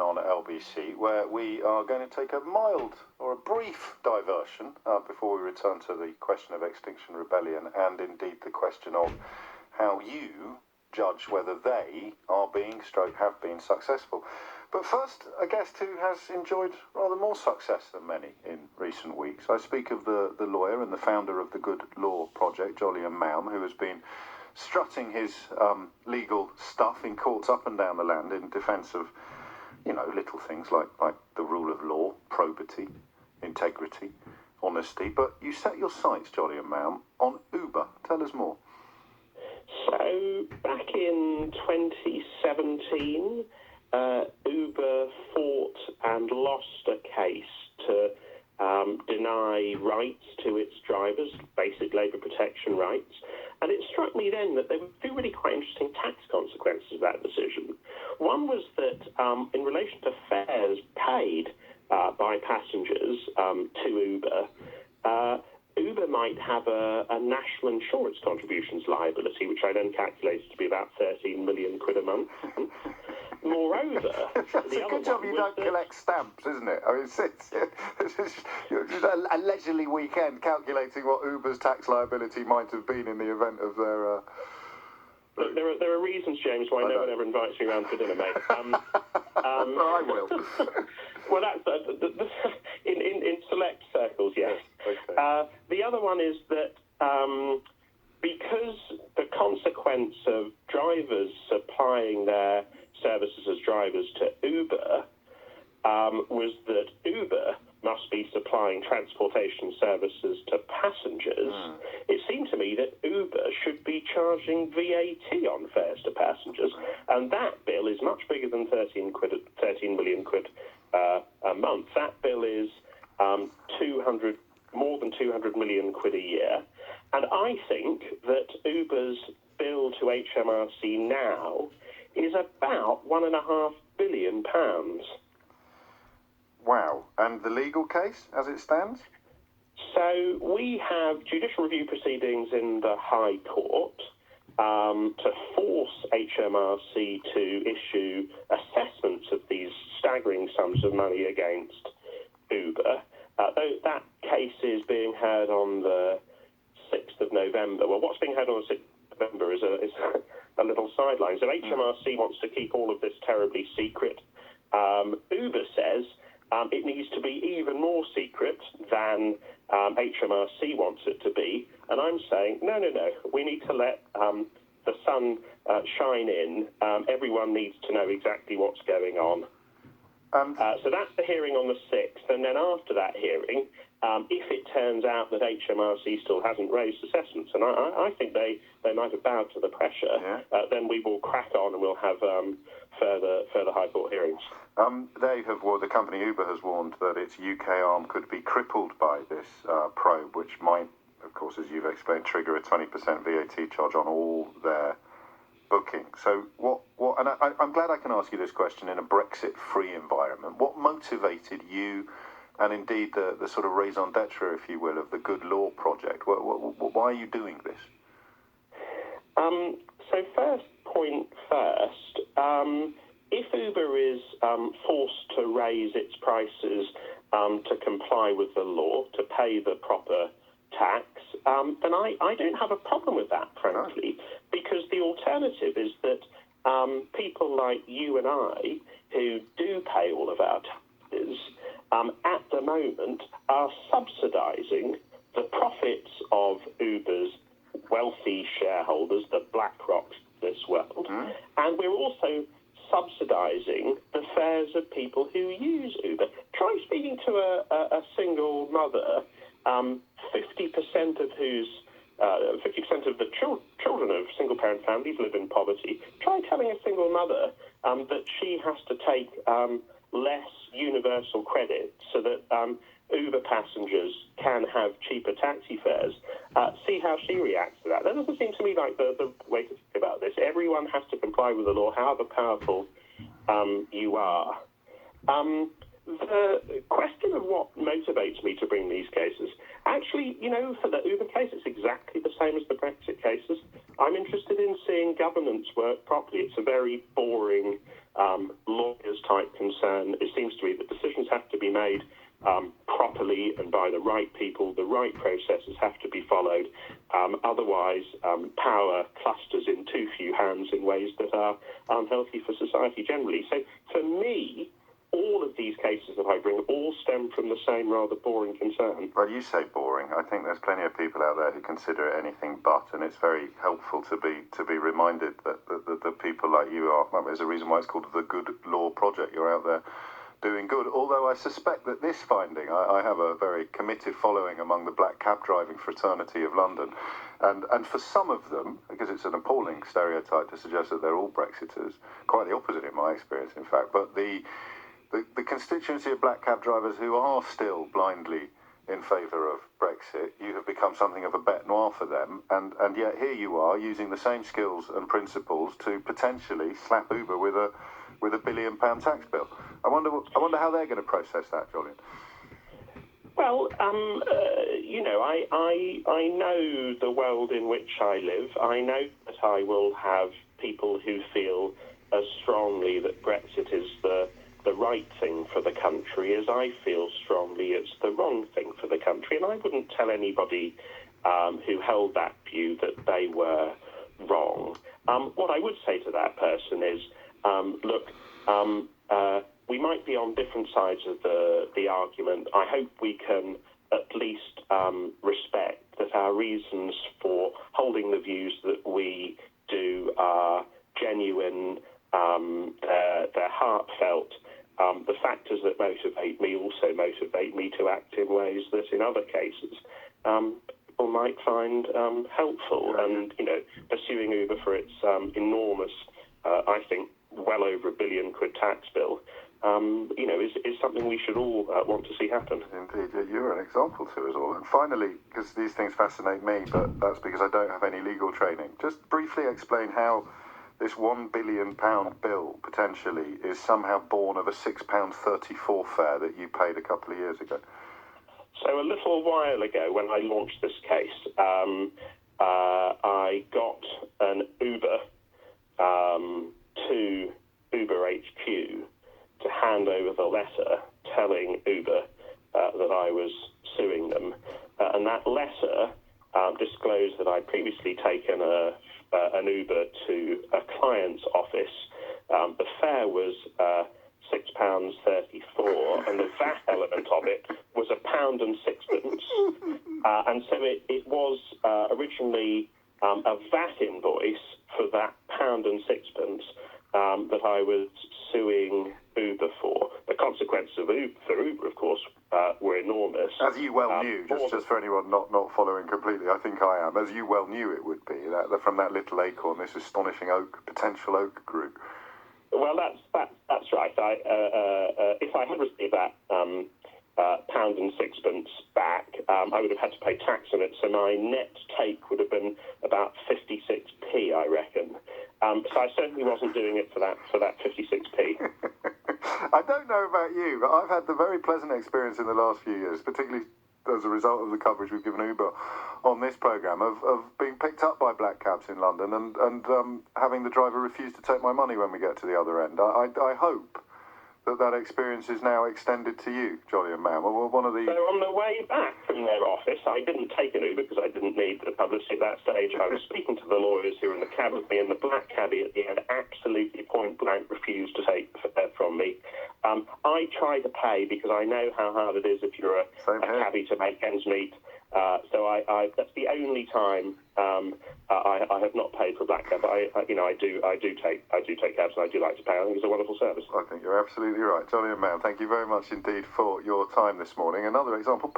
on at LBC, where we are going to take a mild or a brief diversion before we return to the question of Extinction Rebellion and indeed the question of how you judge whether they are being have been successful. But first, a guest who has enjoyed rather more success than many in recent weeks. I speak of the lawyer and the founder of the Good Law Project, Jolyon Maugham, who has been strutting his legal stuff in courts up and down the land in defence of, little things like the rule of law, probity, integrity, honesty. But you set your sights, Jolyon Maugham, on Uber. Tell us more. So, back in 2017, Uber fought and lost a case to deny rights to its drivers, basic labour protection rights. And it struck me then that there were two really quite interesting tax consequences of that decision. One was that in relation to fares paid by passengers to Uber, Uber might have a national insurance contributions liability, which I then calculated to be about 13 million quid a month. Moreover, it's a good job you don't collect stamps, isn't it? I mean, it's allegedly weekend calculating what Uber's tax liability might have been in the event of their. Look, there are reasons, James, why no one ever invites me around for dinner, mate. I will. Well, that's in select circles, yes. Okay. The other one is that because the consequence of drivers supplying their services as drivers to Uber was that Uber must be supplying transportation services to passengers. It seemed to me that Uber should be charging VAT on fares to passengers, and that bill is much bigger than 13 million quid a month. That bill is more than 200 million quid a year, and I think that Uber's bill to HMRC now is about £1.5 billion. Wow. And the legal case as it stands? So we have judicial review proceedings in the High Court to force HMRC to issue assessments of these staggering sums of money against Uber. That case is being heard on the 6th of November. Well, what's being heard on the 6th of November is a little sideline. So HMRC wants to keep all of this terribly secret. Uber says it needs to be even more secret than HMRC wants it to be. And I'm saying, no. We need to let the sun shine in. Everyone needs to know exactly what's going on. So that's the hearing on the 6th. And then after that hearing, if it turns out that HMRC still hasn't raised assessments, and I think they might have bowed to the pressure, then we will crack on and we'll have further High Court hearings. The company Uber has warned that its UK arm could be crippled by this probe, which might, of course, as you've explained, trigger a 20% VAT charge on all their booking. So and I'm glad I can ask you this question in a Brexit-free environment. What motivated you, and indeed the sort of raison d'etre, if you will, of the Good Law Project? Why are you doing this? So first point first, if Uber is forced to raise its prices to comply with the law, to pay the proper tax, then I don't have a problem with that, frankly, because the alternative is that people like you and I, who do pay all of our taxes, at the moment are subsidising the profits of Uber's wealthy shareholders, the BlackRocks of this world, and we're also subsidising the fares of people who use Uber. Try speaking to a single mother, 50% of whose 50% of the children of single-parent families live in poverty. Try telling a single mother that she has to take less universal credit so that Uber passengers can have cheaper taxi fares. See how she reacts to that. That doesn't seem to me like the way to think about this. Everyone has to comply with the law, however powerful you are. The question of what motivates me to bring these cases, actually, for the Uber case, it's exactly the same as the Brexit cases. I'm interested in seeing governance work properly. It's a very boring lawyers-type concern. It seems to me that decisions have to be made properly and by the right people. The right processes have to be followed. Otherwise, power clusters in too few hands in ways that are unhealthy for society generally. So for me, all of these cases that I bring all stem from the same rather boring concern. Well, you say boring. I think there's plenty of people out there who consider it anything but, and it's very helpful to be reminded that the people like you are. Well, there's a reason why it's called the Good Law Project. You're out there doing good. Although I suspect that this finding, I have a very committed following among the black cab driving fraternity of London, and for some of them, because it's an appalling stereotype to suggest that they're all Brexiters, quite the opposite in my experience, in fact, but the constituency of black cab drivers who are still blindly in favour of Brexit, you have become something of a bête noire for them, and yet here you are using the same skills and principles to potentially slap Uber with a £1 billion tax bill. I wonder how they're going to process that, Jolyon. Well, I know the world in which I live. I know that I will have people who feel as strongly that Brexit is the right thing for the country as I feel strongly it's the wrong thing for the country. And I wouldn't tell anybody who held that view that they were wrong. What I would say to that person is, look, we might be on different sides of the argument. I hope we can at least respect that our reasons for holding the views that we do are genuine, they're heartfelt. The factors that motivate me also motivate me to act in ways that in other cases people might find helpful. And, pursuing Uber for its enormous, I think, well over £1 billion tax bill, is something we should all want to see happen. Indeed, you're an example to us all. And finally, because these things fascinate me, but that's because I don't have any legal training, just briefly explain how this £1 billion bill potentially is somehow born of a £6.34 fare that you paid a couple of years ago. So a little while ago, when I launched this case, I got an Uber to Uber HQ to hand over the letter telling Uber that I was suing them. And that letter disclosed that I'd previously taken an Uber to a client's office. The fare was £6.34, and the VAT element of it was £1.06. And so it was originally a VAT invoice for that £1.06 that I was suing Uber for. The consequences for Uber, of course, were enormous. As you well knew, just for anyone not following completely, I think I am, as you well knew it would be, that from that little acorn, this astonishing potential oak grew. Well, that's right. If I had received that £1.06 back, I would have had to pay tax on it, so my net take would have been about 56p, I reckon. So I certainly wasn't doing it for that 56p. I don't know about you, but I've had the very pleasant experience in the last few years, particularly as a result of the coverage we've given Uber on this programme, of being picked up by black cabs in London and having the driver refuse to take my money when we get to the other end. I hope that experience is now extended to you, Jolyon Man. Well, one of the... So on the way back from their office, I didn't take an Uber because I didn't need the publicity at that stage. I was speaking to the lawyers who were in the cab with me, and the black cabbie at the end absolutely point-blank refused to take the fare from me. I try to pay because I know how hard it is if you're a cabbie to make ends meet. So that's the only time I have not paid for a black cab. I do take cabs, and I do like to pay. I think it's a wonderful service. I think you're absolutely right, Jolyon Man. Thank you very much indeed for your time this morning. Another example.